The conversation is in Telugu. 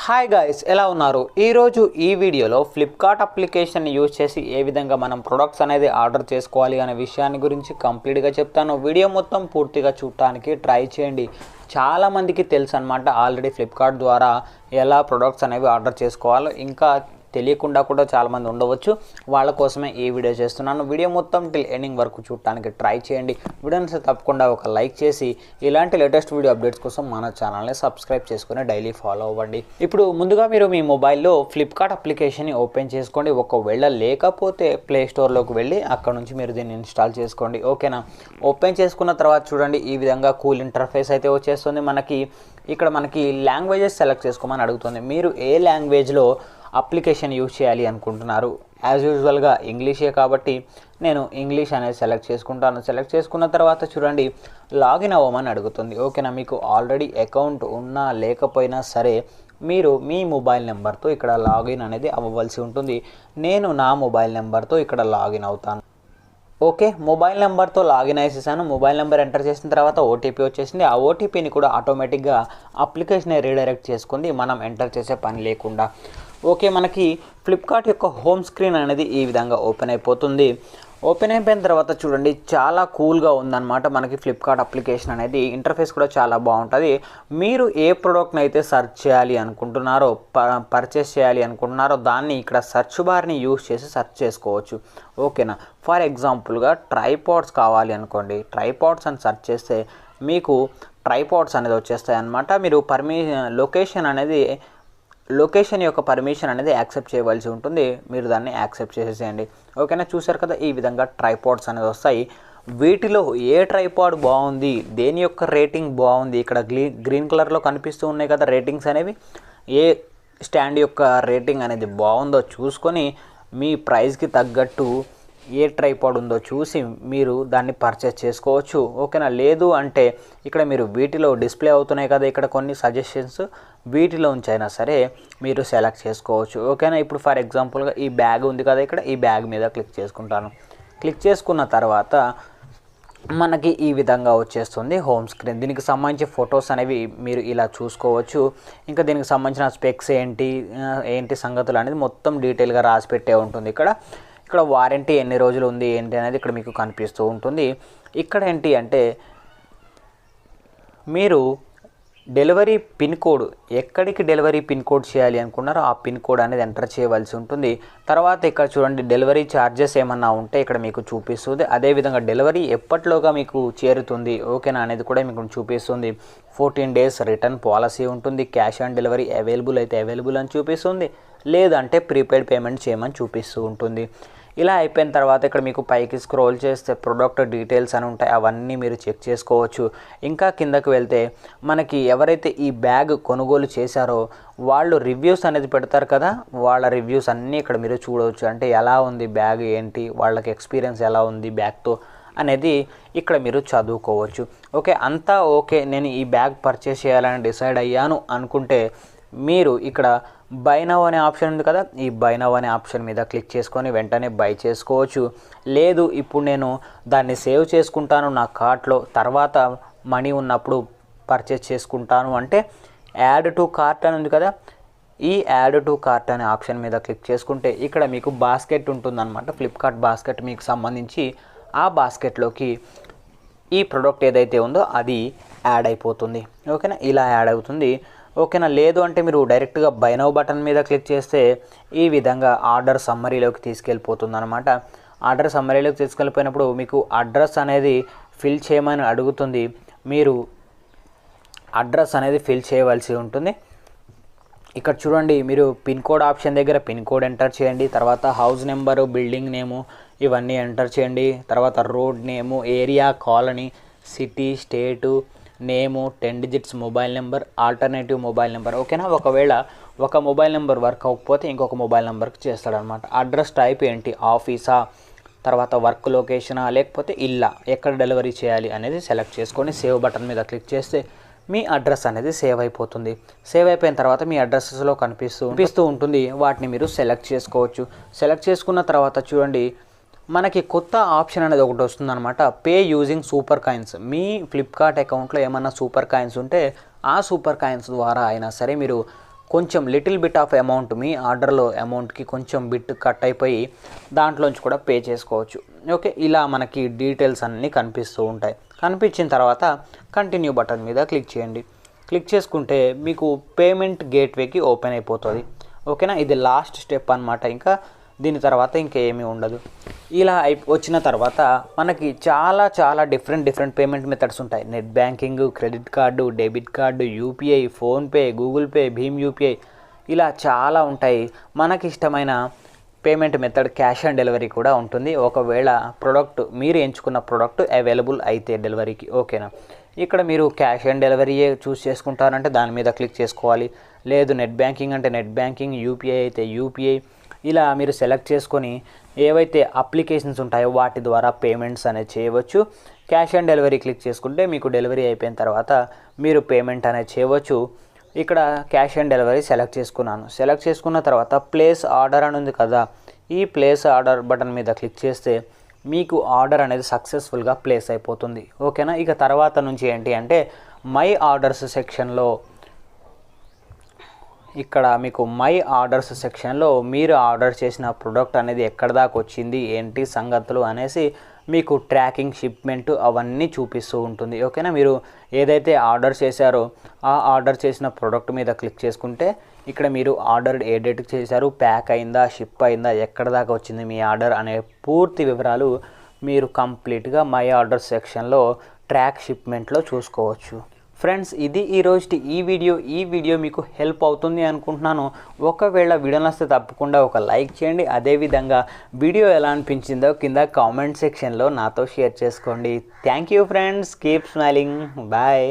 హాయ్ గైస్, ఎలా ఉన్నారు? ఈరోజు ఈ వీడియోలో ఫ్లిప్కార్ట్ అప్లికేషన్ యూజ్ చేసి ఏ విధంగా మనం ప్రొడక్ట్స్ అనేది ఆర్డర్ చేసుకోవాలి అనే విషయాన్ని గురించి కంప్లీట్గా చెప్తాను. వీడియో మొత్తం పూర్తిగా చూడటానికి ట్రై చేయండి. చాలామందికి తెలుసు అనమాట ఆల్రెడీ ఫ్లిప్కార్ట్ ద్వారా ఎలా ప్రొడక్ట్స్ అనేవి ఆర్డర్ చేసుకోవాలో, ఇంకా తెలియకుండా కూడా చాలామంది ఉండవచ్చు. వాళ్ళ కోసమే ఈ వీడియో చేస్తున్నాను. వీడియో మొత్తం టిల్ ఎండింగ్ వరకు చూడటానికి ట్రై చేయండి. వీడియోని తప్పకుండా ఒక లైక్ చేసి ఇలాంటి లేటెస్ట్ వీడియో అప్డేట్స్ కోసం మన ఛానల్ని సబ్స్క్రైబ్ చేసుకుని డైలీ ఫాలో అవ్వండి. ఇప్పుడు ముందుగా మీరు మీ మొబైల్లో ఫ్లిప్కార్ట్ అప్లికేషన్ని ఓపెన్ చేసుకోండి. ఒకవేళ లేకపోతే ప్లే స్టోర్లోకి వెళ్ళి అక్కడ నుంచి మీరు దీన్ని ఇన్స్టాల్ చేసుకోండి. ఓకేనా? ఓపెన్ చేసుకున్న తర్వాత చూడండి, ఈ విధంగా కూల్ ఇంటర్ఫేస్ అయితే వచ్చేస్తుంది. ఇక్కడ మనకి లాంగ్వేజెస్ సెలెక్ట్ చేసుకోమని అడుగుతుంది. మీరు ఏ లాంగ్వేజ్లో అప్లికేషన్ యూజ్ చేయాలి అనుకుంటున్నారు? యాజ్ యూజువల్గా ఇంగ్లీషే కాబట్టి నేను ఇంగ్లీష్ అనేది సెలెక్ట్ చేసుకుంటాను. సెలెక్ట్ చేసుకున్న తర్వాత చూడండి, లాగిన్ అవ్వమని అడుగుతుంది. ఓకేనా? మీకు ఆల్రెడీ అకౌంట్ ఉన్నా లేకపోయినా సరే మీరు మీ మొబైల్ నెంబర్తో ఇక్కడ లాగిన్ అనేది అవ్వవలసి ఉంటుంది. నేను నా మొబైల్ నెంబర్తో ఇక్కడ లాగిన్ అవుతాను. ఓకే, మొబైల్ నెంబర్తో లాగిన్ అయ్యేసాను. మొబైల్ నెంబర్ ఎంటర్ చేసిన తర్వాత ఓటీపీ వచ్చేసింది. ఆ ఓటీపీని కూడా ఆటోమేటిక్గా అప్లికేషన్ రీడైరెక్ట్ చేసుకుంది, మనం ఎంటర్ చేసే పని లేకుండా. ఓకే, మనకి ఫ్లిప్కార్ట్ యొక్క హోమ్ స్క్రీన్ అనేది ఈ విధంగా ఓపెన్ అయిపోతుంది. ఓపెన్ అయిపోయిన తర్వాత చూడండి, చాలా కూల్గా ఉందన్నమాట మనకి ఫ్లిప్కార్ట్ అప్లికేషన్ అనేది. ఇంటర్ఫేస్ కూడా చాలా బాగుంటుంది. మీరు ఏ ప్రోడక్ట్ని అయితే సెర్చ్ చేయాలి అనుకుంటున్నారో, పర్చేస్ చేయాలి అనుకుంటున్నారో దాన్ని ఇక్కడ సెర్చ్ బార్ని యూజ్ చేసి సెర్చ్ చేసుకోవచ్చు. ఓకేనా? ఫర్ ఎగ్జాంపుల్గా ట్రైపాడ్స్ కావాలి అనుకోండి. ట్రైపాడ్స్ అని సెర్చ్ చేస్తే మీకు ట్రైపాడ్స్ అనేది వచ్చేస్తాయి అన్నమాట. మీరు లొకేషన్ యొక్క పర్మిషన్ అనేది యాక్సెప్ట్ చేయవలసి ఉంటుంది. మీరు దాన్ని యాక్సెప్ట్ చేసేసేయండి. ఓకేనా? చూసారు కదా, ఈ విధంగా ట్రైపాడ్స్ అనేది వస్తాయి. వీటిలో ఏ ట్రైపాడ్ బాగుంది, దేని యొక్క రేటింగ్ బాగుంది, ఇక్కడ గ్రీన్ కలర్లో కనిపిస్తూ ఉన్నాయి కదా రేటింగ్స్ అనేవి. ఏ స్టాండ్ యొక్క రేటింగ్ అనేది బాగుందో చూసుకొని మీ ప్రైస్కి తగ్గట్టు ఏ ట్రైపాడ్ ఉందో చూసి మీరు దాన్ని పర్చేస్ చేసుకోవచ్చు. ఓకేనా? లేదు అంటే ఇక్కడ మీరు వీటిలో డిస్ప్లే అవుతున్నాయి కదా ఇక్కడ కొన్ని సజెషన్స్, వీటిలో ఉంచైనా సరే మీరు సెలెక్ట్ చేసుకోవచ్చు. ఓకేనా? ఇప్పుడు ఫర్ ఎగ్జాంపుల్గా ఈ బ్యాగ్ ఉంది కదా ఇక్కడ, ఈ బ్యాగ్ మీద క్లిక్ చేసుకుంటాను. క్లిక్ చేసుకున్న తర్వాత మనకి ఈ విధంగా వచ్చేస్తుంది హోమ్ స్క్రీన్. దీనికి సంబంధించి ఫొటోస్ అనేవి మీరు ఇలా చూసుకోవచ్చు. ఇంకా దీనికి సంబంధించిన స్పెక్స్ ఏంటి సంగతులు అనేది మొత్తం డీటెయిల్గా రాసి పెట్టే ఉంటుంది. ఇక్కడ వారంటీ ఎన్ని రోజులు ఉంది ఏంటి అనేది ఇక్కడ మీకు కనిపిస్తూ ఉంటుంది. ఇక్కడ ఏంటి అంటే మీరు డెలివరీ పిన్ కోడ్, ఎక్కడికి డెలివరీ పిన్ కోడ్ చేయాలి అనుకున్నారో ఆ పిన్ కోడ్ అనేది ఎంటర్ చేయవలసి ఉంటుంది. తర్వాత ఇక్కడ చూడండి, డెలివరీ ఛార్జెస్ ఏమన్నా ఉంటే ఇక్కడ మీకు చూపిస్తుంది. అదేవిధంగా డెలివరీ ఎప్పటిలోగా మీకు చేరుతుంది ఓకేనా అనేది కూడా మీకు చూపిస్తుంది. 14 days రిటర్న్ పాలసీ ఉంటుంది. క్యాష్ ఆన్ డెలివరీ అవైలబుల్ అయితే అవైలబుల్ అని చూపిస్తుంది, లేదంటే ప్రీపెయిడ్ పేమెంట్ చేయమని చూపిస్తూ ఉంటుంది. ఇలా అయిపోయిన తర్వాత ఇక్కడ మీకు పైకి స్క్రోల్ చేస్తే ప్రొడక్ట్ డీటెయిల్స్ అని ఉంటాయి, అవన్నీ మీరు చెక్ చేసుకోవచ్చు. ఇంకా కిందకు వెళ్తే మనకి ఎవరైతే ఈ బ్యాగ్ కొనుగోలు చేశారో వాళ్ళు రివ్యూస్ అనేది పెడతారు కదా, వాళ్ళ రివ్యూస్ అన్నీ ఇక్కడ మీరు చూడవచ్చు. అంటే ఎలా ఉంది బ్యాగ్, ఏంటి వాళ్ళకి ఎక్స్పీరియన్స్ ఎలా ఉంది బ్యాగ్తో అనేది ఇక్కడ మీరు చదువుకోవచ్చు. ఓకే, అంతా ఓకే, నేను ఈ బ్యాగ్ పర్చేస్ చేయాలని డిసైడ్ అయ్యాను అనుకుంటే మీరు ఇక్కడ బై నౌ అనే ఆప్షన్ ఉంది కదా, ఈ బై నౌ అనే ఆప్షన్ మీద క్లిక్ చేసుకొని వెంటనే బై చేసుకోవచ్చు. లేదు, ఇప్పుడు నేను దాన్ని సేవ్ చేసుకుంటాను నా కార్ట్లో, తర్వాత మనీ ఉన్నప్పుడు పర్చేస్ చేసుకుంటాను అంటే యాడ్ టు కార్ట్ అని ఉంది కదా, ఈ యాడ్ టు కార్ట్ అనే ఆప్షన్ మీద క్లిక్ చేసుకుంటే ఇక్కడ మీకు బాస్కెట్ ఉంటుందన్నమాట. ఫ్లిప్కార్ట్ బాస్కెట్ మీకు సంబంధించి ఆ బాస్కెట్లోకి ఈ ప్రోడక్ట్ ఏదైతే ఉందో అది యాడ్ అయిపోతుంది. ఓకేనా? ఇలా యాడ్ అవుతుంది. ఓకేనా? లేదు అంటే మీరు డైరెక్ట్గా బై నౌ బటన్ మీద క్లిక్ చేస్తే ఈ విధంగా ఆర్డర్ సమ్మరీలోకి తీసుకెళ్ళిపోతుంది అనమాట. ఆర్డర్ సమ్మరీలోకి తీసుకెళ్ళిపోయినప్పుడు మీకు అడ్రస్ అనేది ఫిల్ చేయమని అడుగుతుంది. మీరు అడ్రస్ అనేది ఫిల్ చేయవలసి ఉంటుంది. ఇక్కడ చూడండి, మీరు పిన్ కోడ్ ఆప్షన్ దగ్గర పిన్ కోడ్ ఎంటర్ చేయండి. తర్వాత హౌస్ నెంబరు, బిల్డింగ్ నేము ఇవన్నీ ఎంటర్ చేయండి. తర్వాత రోడ్ నేము, ఏరియా, కాలనీ, సిటీ, స్టేటు నేము, 10 digits mobile number, alternative mobile number. ఓకేనా? ఒకవేళ ఒక మొబైల్ నెంబర్ వర్క్ అవ్వకపోతే ఇంకొక మొబైల్ నెంబర్కి చేస్తాడనమాట. అడ్రస్ టైప్ ఏంటి, ఆఫీసా, తర్వాత వర్క్ లొకేషనా, లేకపోతే ఇల్లా, ఎక్కడ డెలివరీ చేయాలి అనేది సెలెక్ట్ చేసుకొని సేవ్ బటన్ మీద క్లిక్ చేస్తే మీ అడ్రస్ అనేది సేవ్ అయిపోతుంది. సేవ్ అయిపోయిన తర్వాత మీ అడ్రస్లో కనిపిస్తూ ఉంటుంది. వాటిని మీరు సెలెక్ట్ చేసుకోవచ్చు. సెలెక్ట్ చేసుకున్న తర్వాత చూడండి, మనకి కొత్త ఆప్షన్ అనేది ఒకటి వస్తుందన్నమాట, పే యూజింగ్ సూపర్ కాయిన్స్. మీ ఫ్లిప్కార్ట్ అకౌంట్లో ఏమన్నా సూపర్ కాయిన్స్ ఉంటే ఆ సూపర్ కాయిన్స్ ద్వారా అయినా సరే మీరు కొంచెం లిటిల్ బిట్ ఆఫ్ అమౌంట్ మీ ఆర్డర్లో అమౌంట్కి కొంచెం బిట్ కట్ అయిపోయి దాంట్లోంచి కూడా పే చేసుకోవచ్చు. ఓకే, ఇలా మనకి డీటెయిల్స్ అన్నీ కనిపిస్తూ ఉంటాయి. కనిపించిన తర్వాత కంటిన్యూ బటన్ మీద క్లిక్ చేయండి. క్లిక్ చేసుకుంటే మీకు పేమెంట్ గేట్వేకి ఓపెన్ అయిపోతుంది. ఓకేనా, ఇది లాస్ట్ స్టెప్ అన్నమాట. ఇంకా దీని తర్వాత ఇంకేమీ ఉండదు. ఇలా వచ్చిన తర్వాత మనకి చాలా డిఫరెంట్ పేమెంట్ మెథడ్స్ ఉంటాయి. Net banking, credit card, debit card, UPI, PhonePe, Google Pay, Bhim UPI, ఇలా చాలా ఉంటాయి. మనకి ఇష్టమైన payment method cash on delivery కూడా ఉంటుంది, ఒకవేళ ప్రోడక్ట్ మీరు ఎంచుకున్న ప్రోడక్ట్ అవైలబుల్ అయితే డెలివరీకి. ఓకేనా, ఇక్కడ మీరు క్యాష్ ఆన్ డెలివరీయే చూస్ చేసుకుంటారంటే దాని మీద క్లిక్ చేసుకోవాలి. లేదు నెట్ బ్యాంకింగ్ అంటే నెట్ బ్యాంకింగ్, యూపీఐ అయితే యూపీఐ, ఇలా మీరు సెలెక్ట్ చేసుకొని ఏవైతే అప్లికేషన్స్ ఉంటాయో వాటి ద్వారా పేమెంట్స్ అనేది చేయవచ్చు. క్యాష్ ఆన్ డెలివరీ క్లిక్ చేసుకుంటే మీకు డెలివరీ అయిపోయిన తర్వాత మీరు పేమెంట్ అనేది చేయవచ్చు. ఇక్కడ క్యాష్ ఆన్ డెలివరీ సెలెక్ట్ చేసుకున్నాను. సెలెక్ట్ చేసుకున్న తర్వాత ప్లేస్ ఆర్డర్ అని ఉంది కదా, ఈ ప్లేస్ ఆర్డర్ బటన్ మీద క్లిక్ చేస్తే మీకు ఆర్డర్ అనేది సక్సెస్ఫుల్గా ప్లేస్ అయిపోతుంది. ఓకేనా, ఇక తర్వాత నుంచి ఏంటి అంటే మై ఆర్డర్స్ సెక్షన్లో ఇక్కడ మీకు మై ఆర్డర్స్ సెక్షన్లో మీరు ఆర్డర్ చేసిన ప్రోడక్ట్ అనేది ఎక్కడ దాకా వచ్చింది, ఏంటి సంగతులు అనేసి మీకు ట్రాకింగ్, షిప్మెంట్ అవన్నీ చూపిస్తూ ఉంటుంది. ఓకేనా, మీరు ఏదైతే ఆర్డర్ చేశారో ఆ ఆర్డర్ చేసిన ప్రోడక్ట్ మీద క్లిక్ చేసుకుంటే ఇక్కడ మీరు ఆర్డర్ ఏ డేట్కి చేశారు, ప్యాక్ అయిందా, షిప్ అయిందా, ఎక్కడ దాకా వచ్చింది మీ ఆర్డర్ అనే పూర్తి వివరాలు మీరు కంప్లీట్గా మై ఆర్డర్ సెక్షన్లో ట్రాక్ షిప్మెంట్లో చూసుకోవచ్చు. ఫ్రెండ్స్, ఇది ఈరోజు ఈ వీడియో మీకు హెల్ప్ అవుతుంది అనుకుంటున్నాను. ఒకవేళ వీడియో నచ్చితే తప్పకుండా ఒక లైక్ చేయండి. అదేవిధంగా వీడియో ఎలా అనిపించిందో కింద కామెంట్ సెక్షన్లో నాతో షేర్ చేసుకోండి. Thank you friends, keep smiling, bye.